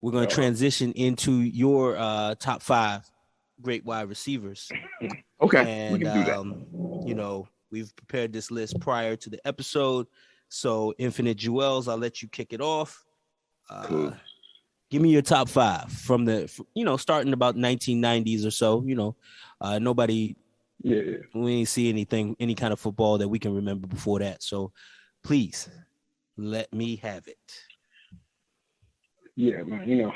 we're going to transition into your top 5 great wide receivers. Okay, and we can do that. We've prepared this list prior to the episode, so Infinite Jewels, I'll let you kick it off. Cool. Give me your top 5 from the starting about 1990s or so. Nobody, we ain't see any kind of football that we can remember before that, so please let me have it. Yeah, man,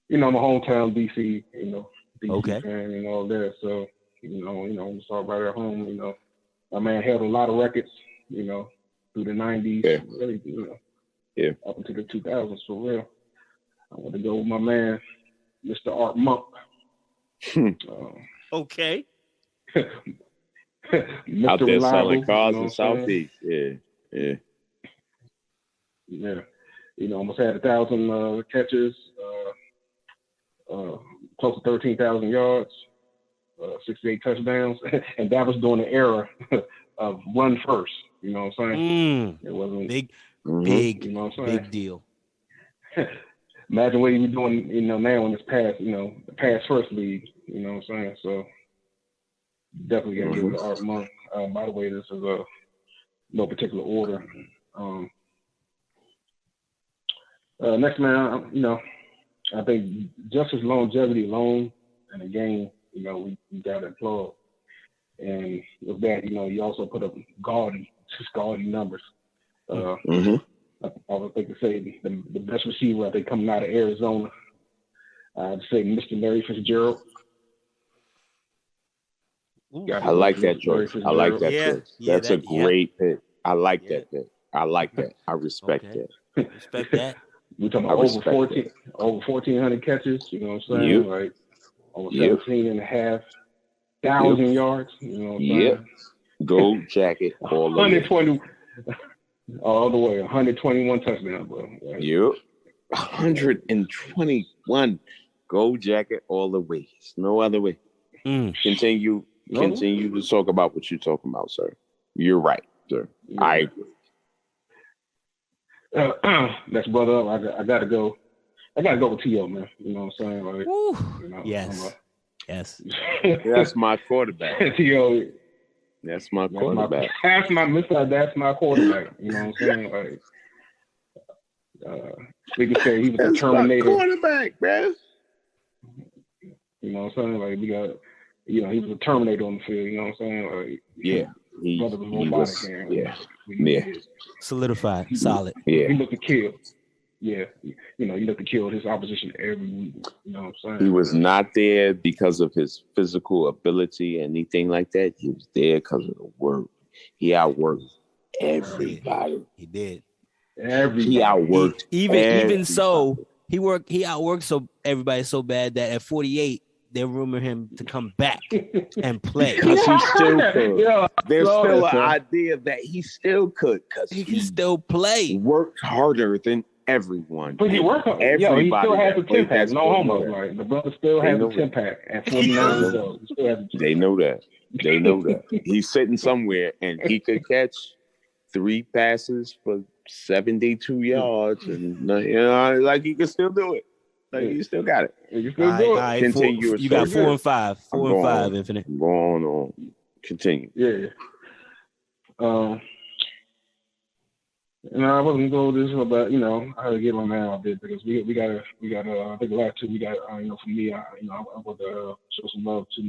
my hometown, DC, DC Okay. fan and all that. So, we start right at home. My man held a lot of records, through the 90s, really, up into the 2000s for real. I want to go with my man, Mr. Art Monk. Okay. Mr. Out there Reliable, selling cars in Southeast. Yeah. Almost had 1,000 catches, close to 13,000 yards, 68 touchdowns, and that was during the era of run first. You know what I'm saying? It wasn't big, big deal. Imagine what he was doing, now in this past, the pass first league. You know what I'm saying? So definitely got to give it to Art Monk. By the way, this is no particular order. Next man, I think just his longevity alone in the game, we got to applaud. And with that, you also put up gaudy numbers. I would think to say the best receiver, I think, coming out of Arizona, I'd say Mr. Larry Fitzgerald. I like that choice. I like that choice. That's a great pick. I like that pick. I like that. I respect that. Respect that. We're talking about over 1,400 catches, you know what I'm saying? Like over 17 and a half thousand yards, you know what I'm saying? Gold jacket all the 120 all the way, 121 touchdowns, bro. Right? 121 gold jacket all the way. There's no other way. Continue to talk about what you're talking about, sir. You're right, sir. Yeah. I agree. Next brother up, I gotta go with T.O., man. You know what I'm saying? Like, yes. That's my quarterback. T.O. That's my quarterback. That's my quarterback. You know what I'm saying? Like, we can say he was a Terminator. My quarterback, man. You know what I'm saying? Like, we got, he was a Terminator on the field. You know what I'm saying? Like, he brother was robotic. Solidified, solid. He looked to kill. Yeah, he looked to kill his opposition every week. You know what I'm saying? He was not there because of his physical ability, anything like that. He was there because of the work. He outworked everybody. He did. Everybody. He outworked. Even so, he outworked so everybody so bad that at 48. They rumor him to come back and play because he still could. There's still an idea that he still could because he can still play. Worked harder than everyone. But he worked hard. He still has a 10-pack. No homo. Right? The brother still has a 10-pack at 49 years old. They know that. He's sitting somewhere and he could catch 3 passes for 72 yards, and like he can still do it. Like you still got it. You still do it. Continue. You got 4 and 5. 4 and 5, Infinite. Go on. Continue. Yeah. I wasn't going to go this, but I had to get my man out there because we got I think the last 2 we got. For me, I want to show some love to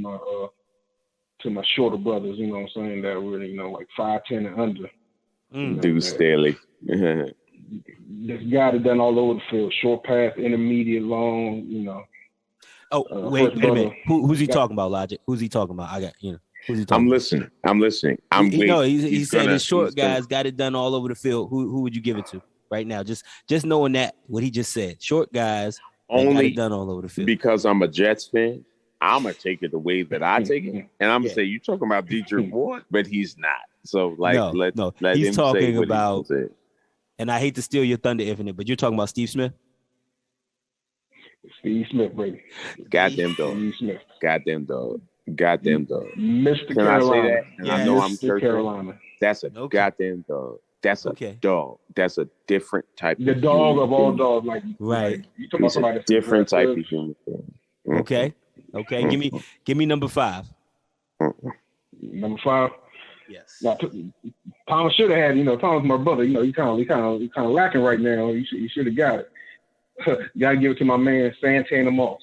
my shorter brothers. You know what I'm saying? That were like 5'10" and under. Dude Staley. This guy that done all over the field, short pass, intermediate, long, wait a minute. Who's he talking about, Logic? Who's he talking about? Who's he talking about? I'm listening. He said his short guys got it done all over the field. Who would you give it to right now? Just knowing that, what he just said. Short guys only got it done all over the field. Because I'm a Jets fan, I'm going to take it the way that I take it. And I'm going to say, you're talking about Dietrich Ward, but he's not. So, let he's him talking say what about he said. And I hate to steal your thunder, Infinite, but you're talking about Steve Smith? Steve Smith, baby. Goddamn dog. Steve Smith. Goddamn dog. Mr. Can Carolina. I say that? And I know I'm Mr. Carolina. That's a goddamn dog. That's a dog. That's a different type. The dog of all dogs, like right. You talking about somebody different type of human being. Okay. Give me number 5. Number 5. Yes. Now, Thomas should have had. Thomas, my brother. He kind of lacking right now. You should have got it. Gotta give it to my man Santana Moss.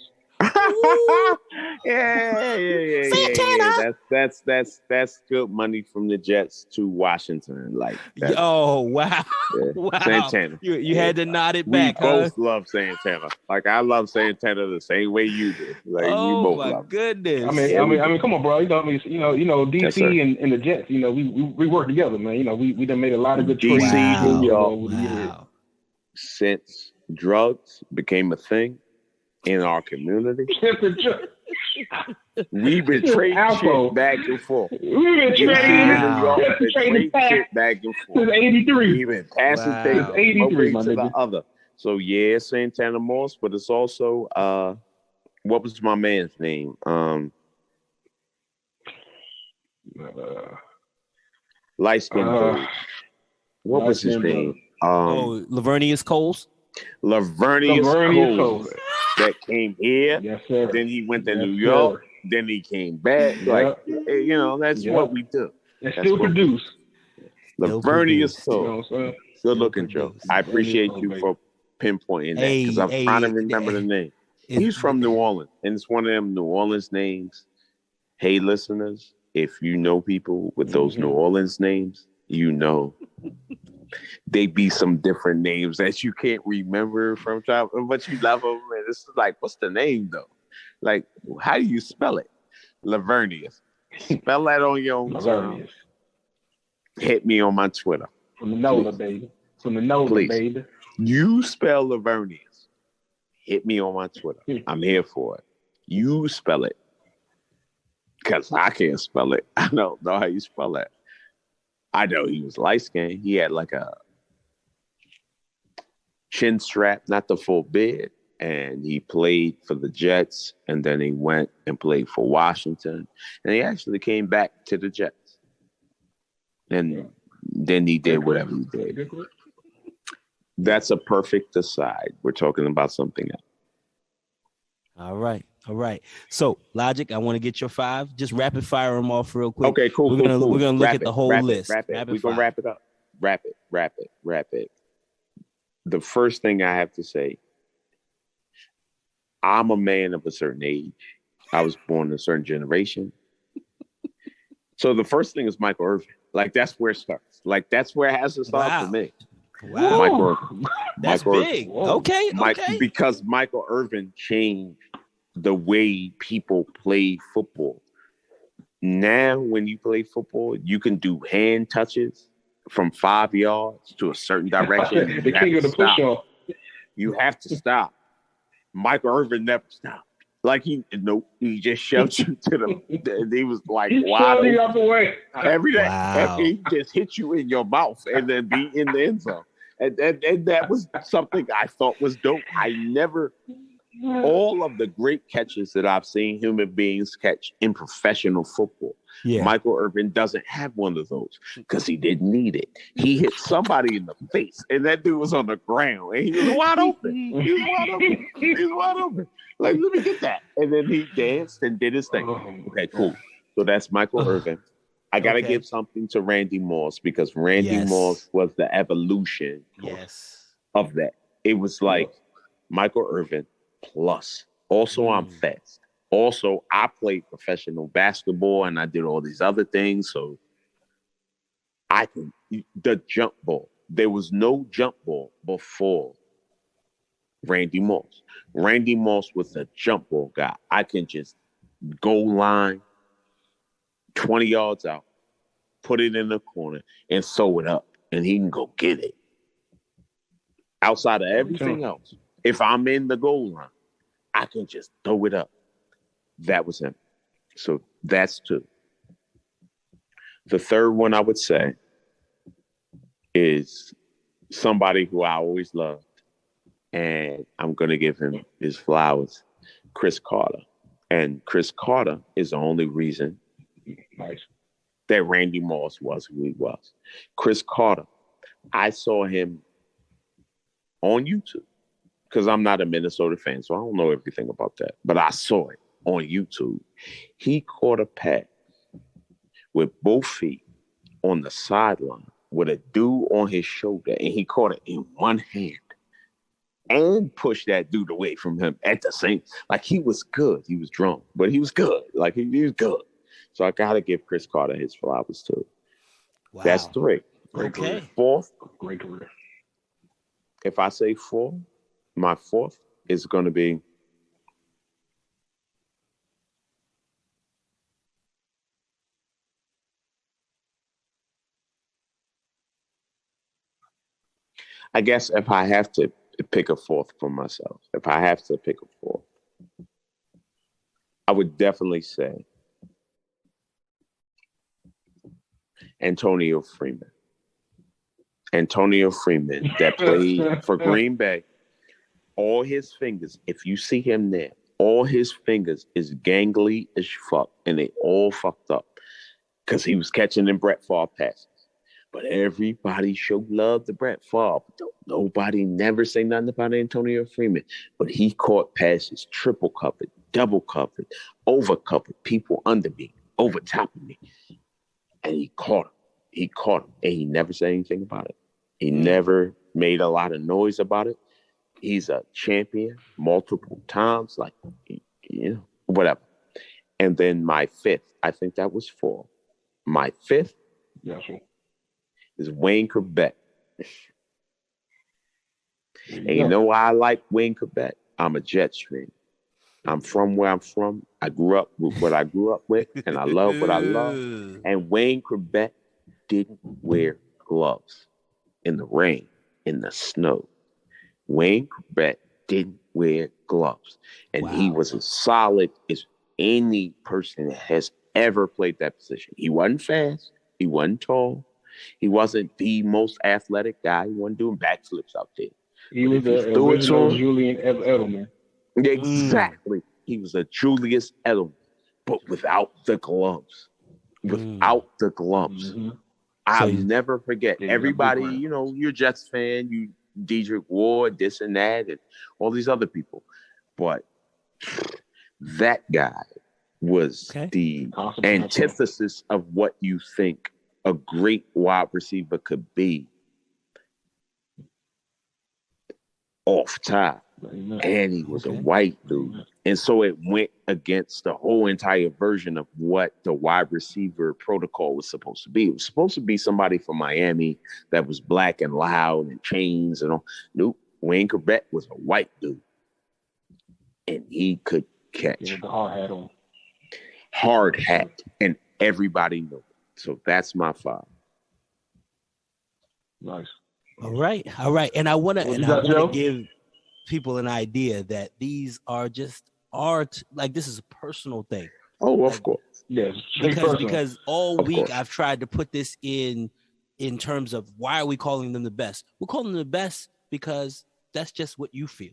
Yeah. That's good money from the Jets to Washington. Like, wow. Yeah. Wow. Santana. You had to nod it back. We both love Santana. Like, I love Santana the same way you did. Like, we both love him. Goodness. I mean, come on, bro. DC and the Jets. We work together, man. We done made a lot of good trades. DC, since drugs became a thing in our community, we've been trading shit back and forth. We've been trading back and forth since '83. We've been passing things '83 to the other. So yeah, Santana Moss, but it's also what was my man's name? Light skin dude. What was his name? Lavernius Coles. Lavernius Coles. That came here. Yes, sir. Then he went to New York. Then he came back. Like, that's what we do. And still produce. Lavernius Coles. Good looking, Joe. I appreciate you for pinpointing that because I'm trying to remember the name. He's from New Orleans, and it's one of them New Orleans names. Hey, listeners, if you know people with those New Orleans names, they be some different names that you can't remember from childhood, but you love them. And it's like, what's the name though? Like, how do you spell it? Lavernius. Spell that on your own time. Hit me on my Twitter. From the NOLA, baby. From the NOLA, baby. You spell Lavernius. Hit me on my Twitter. I'm here for it. You spell it. Because I can't spell it. I don't know how you spell that. I know he was light skinned. He had like a chin strap, not the full beard. And he played for the Jets. And then he went and played for Washington. And he actually came back to the Jets. And then he did whatever he did. That's a perfect aside. We're talking about something else. All right. So, Logic, I want to get your 5. Just rapid fire them off real quick. Okay, cool. We're gonna look at the whole list. We're gonna wrap it up. Wrap it. The first thing I have to say, I'm a man of a certain age. I was born in a certain generation. So the first thing is Michael Irvin. Like, that's where it starts. Like, that's where it has to start for me. Wow. Michael Irvin. That's big. Okay. Because Michael Irvin changed the way people play football. Now, when you play football, you can do hand touches from 5 yards to a certain direction. The king of the push-off. You have to stop. Michael Irvin never stopped. Like, he just shoved you to the. He was like, wow. Every day. Wow. He just hit you in your mouth and then be in the end zone. And that was something I thought was dope. All of the great catches that I've seen human beings catch in professional football, Michael Irvin doesn't have one of those because he didn't need it. He hit somebody in the face, and that dude was on the ground, and he was wide open. Like, let me get that. And then he danced and did his thing. Okay, cool. So that's Michael Irvin. I got to give something to Randy Moss because Randy Moss was the evolution of that. It was like Michael Irvin plus. Also, I'm fast. Also, I played professional basketball and I did all these other things. So the jump ball. There was no jump ball before Randy Moss. Randy Moss was a jump ball guy. I can just goal line 20 yards out, put it in the corner, and sew it up, and he can go get it. Outside of everything else, if I'm in the goal line, I can just throw it up. That was him. So that's 2. The third one I would say is somebody who I always loved, and I'm going to give him his flowers, Chris Carter. And Chris Carter is the only reason that Randy Moss was who he was. Chris Carter I saw him on YouTube because I'm not a Minnesota fan, so I don't know everything about that. But I saw it on YouTube. He caught a pass with both feet on the sideline with a dude on his shoulder, and he caught it in one hand and pushed that dude away from him at the same. Like, he was good. He was drunk, but he was good. Like, he was good. So I got to give Chris Carter his flowers too. Wow. That's 3. Great career. 4th. Great career. If I say 4, my 4th is going to be I guess if I have to pick a 4th for myself, if I have to pick a 4th, I would definitely say Antonio Freeman. Antonio Freeman that played for Green Bay. All his fingers, if you see him there, all his fingers is gangly as fuck, and they all fucked up because he was catching them Brett Favre passes. But everybody showed love to Brett Favre. Nobody never say nothing about Antonio Freeman. But he caught passes, triple covered, double covered, over covered, people under me, over top of me. And he caught him. He caught him. And he never said anything about it. He never made a lot of noise about it. He's a champion multiple times, like, whatever. And then my 5th, I think that was 4. My 5th is Wayne Corbett. And you know why I like Wayne Corbett? I'm a Jets fan. I'm from where I'm from. I grew up with what I grew up with, and I love what I love. And Wayne Corbett didn't wear gloves in the rain, in the snow. Wayne Corbett didn't wear gloves. And he was as solid as any person that has ever played that position. He wasn't fast. He wasn't tall. He wasn't the most athletic guy. He wasn't doing backflips out there. He was the original Julian Edelman. Exactly. He was a Julius Edelman, but without the gloves. Without the gloves. I'll never forget. Everybody, you're a Jets fan, you Dedrick Ward, this and that, and all these other people. But that guy was the antithesis of what you think a great wide receiver could be off top. And he was a white dude. And so it went against the whole entire version of what the wide receiver protocol was supposed to be. It was supposed to be somebody from Miami that was black and loud and chains and all. Nope. Wayne Corbett was a white dude. And he could catch. He had the hard hat on. Hard hat. And everybody knew it. So that's my 5. Nice. All right. And I want to give people an idea that these are just art. Like, this is a personal thing. Oh, of course. Yes. Because all week I've tried to put this in terms of why are we calling them the best? We're calling them the best because that's just what you feel.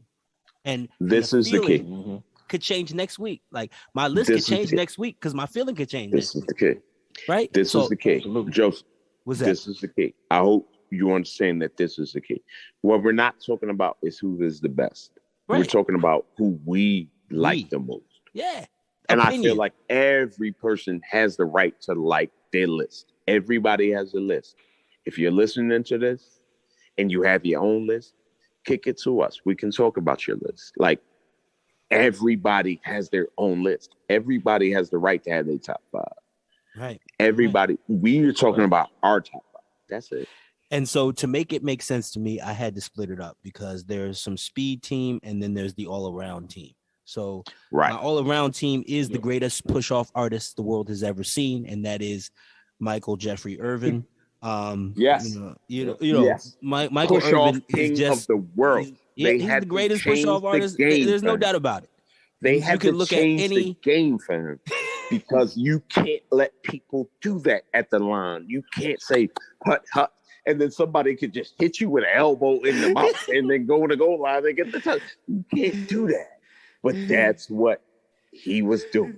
And this is the key. Could change next week. Like, my list could change next week because my feeling could change. This is the key. Right? This is the key. Joseph, what's that? This is the key. I hope you understand that this is the key. What we're not talking about is who is the best. Right. We're talking about who we like the most. Yeah. And I feel like every person has the right to like their list. Everybody has a list. If you're listening to this and you have your own list, kick it to us. We can talk about your list. Like, everybody has their own list. Everybody has the right to have their top 5. Right. Everybody. We are talking about our top 5. That's it. And so to make it make sense to me, I had to split it up because there's some speed team and then there's the all-around team. So my all-around teteam is the greatest push-off artist the world has ever seen, and that is Michael Jeffrey Irvin. Yes. Michael Irvin is just of the world. He's the greatest push-off artist. There's no doubt about it. They have to look change at the game for him because you can't let people do that at the line. You can't say hut, and then somebody could just hit you with an elbow in the mouth and then go to the goal line and get the touch. You can't do that. But that's what he was doing.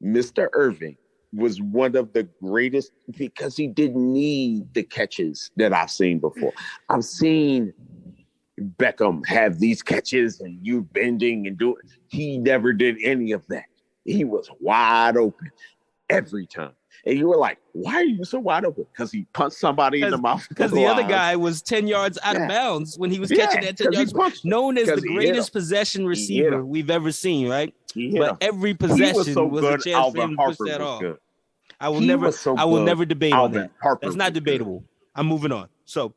Mr. Irving was one of the greatest because he didn't need the catches that I've seen before. I've seen Beckham have these catches and you bending and doing. He never did any of that. He was wide open every time. And you were like, why are you so wide open? Because he punched somebody in the mouth. Because the other guy was 10 yards out of bounds when he was catching that 10 yards. Known as the greatest possession receiver we've ever seen, right? But every possession was a chance for him to push that off. I will never debate on that. That's not debatable. I'm moving on. So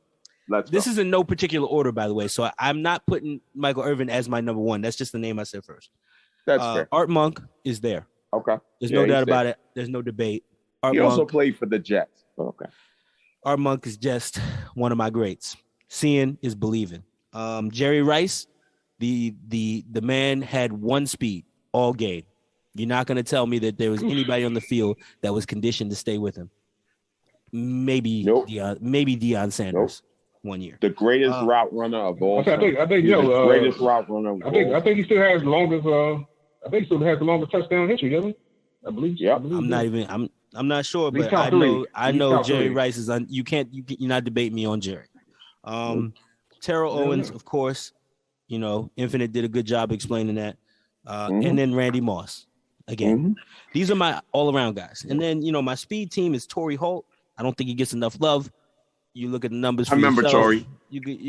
this is in no particular order, by the way. So I'm not putting Michael Irvin as my number one. That's just the name I said first. That's fair. Art Monk is there. Okay. There's no doubt about it. There's no debate. He also played for the Jets. Okay. Art Monk is just one of my greats. Seeing is believing. Jerry Rice, the man had one speed all game. You're not going to tell me that there was anybody on the field that was conditioned to stay with him. Maybe Dion Sanders 1 year. The greatest route runner of all time. I think the greatest route runner. I think he still has the longest. I think he still has the longest touchdown history, doesn't he? I believe. Yeah. I'm not sure, but I know Jerry Rice is you're not debating me on Jerry. Terrell Owens, of course, Infinite did a good job explaining that. And then Randy Moss. Again, these are my all-around guys. And then, my speed team is Torrey Holt. I don't think he gets enough love. You look at the numbers. I remember yourself. Torrey.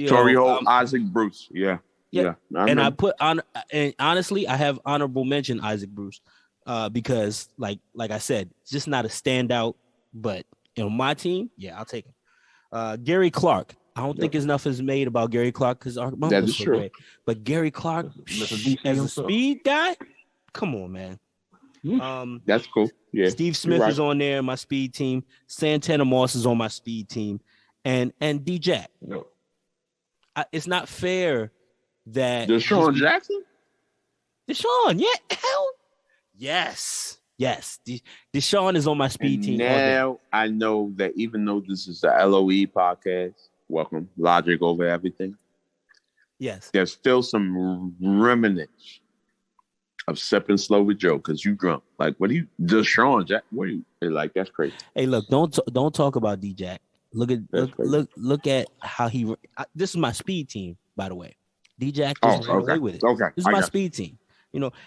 Torrey Holt, Isaac Bruce. Yeah. And honestly, I have honorable mention Isaac Bruce because, like I said, it's just not a standout. But my team, I'll take him. Gary Clark. I don't think enough is made about Gary Clark because our mom was so great. But Gary Clark, as a speed guy, come on, man. That's cool. Yeah. Steve Smith is on there, my speed team. Santana Moss is on my speed team, and D-Jack. No. It's not fair that Deshaun Jackson. Deshaun, hell, yes. Deshaun is on my speed team. Now I know that even though this is the LOE podcast, welcome Logic over everything. Yes, there's still some remnants of sipping slow with Joe because you drunk. Like, what are you, Deshaun Jack? What are you like? That's crazy. Hey, look, don't talk about D-Jack. Look at how he. This is my speed team, by the way. D-Jack is away with it. Okay, this is my speed team.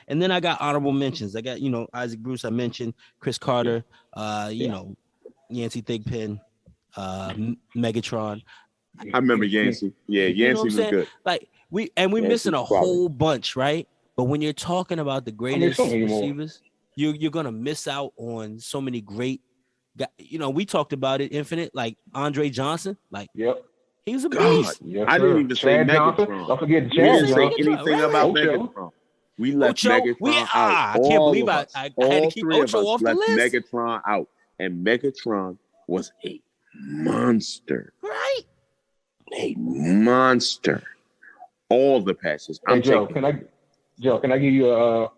And then I got honorable mentions. I got Isaac Bruce. I mentioned Chris Carter. Yancey Thigpen, Megatron. I remember Yancey. Yeah, Yancey was good. Like we're missing a whole bunch, right? But when you're talking about the greatest receivers, you're gonna miss out on so many great guys. We talked about it, Infinite, like Andre Johnson. Like, he was a beast. Yes, I didn't even say Megatron. Don't forget we didn't say anything about Megatron. We left Megatron out. I can't believe I had to keep Ocho off the list. Megatron out, and Megatron was a monster. Right. A monster. All the passes. Joe, can I give you a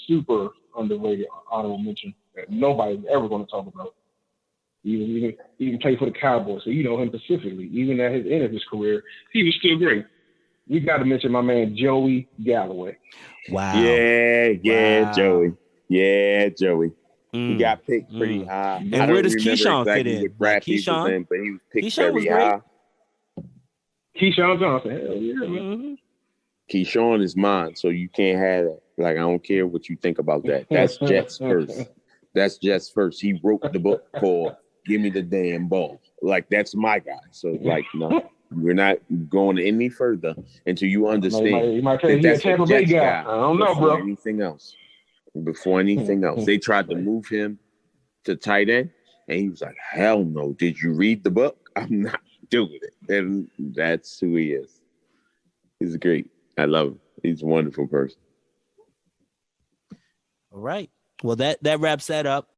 super underrated honorable mention that nobody's ever going to talk about? Even played for the Cowboys, so you know him specifically. Even at his end of his career, he was still great. We got to mention my man Joey Galloway. Wow. Yeah, Joey. Yeah, Joey. He got picked pretty high. And where does Keyshawn fit in? Keyshawn, but he was picked very high. Keyshawn Johnson, hell yeah, man. Keyshawn is mine, so you can't have that. Like, I don't care what you think about that. That's Jets first. He wrote the book called "Give Me the Damn Ball." Like, that's my guy. So, like, no, we're not going any further until you understand. You might say he's a Tampa Bay guy. I don't know, bro. Before anything else, they tried to move him to tight end, and he was like, "Hell no! Did you read the book? I'm not doing it." And that's who he is. He's great. I love him. He's a wonderful person. All right. Well, that wraps that up.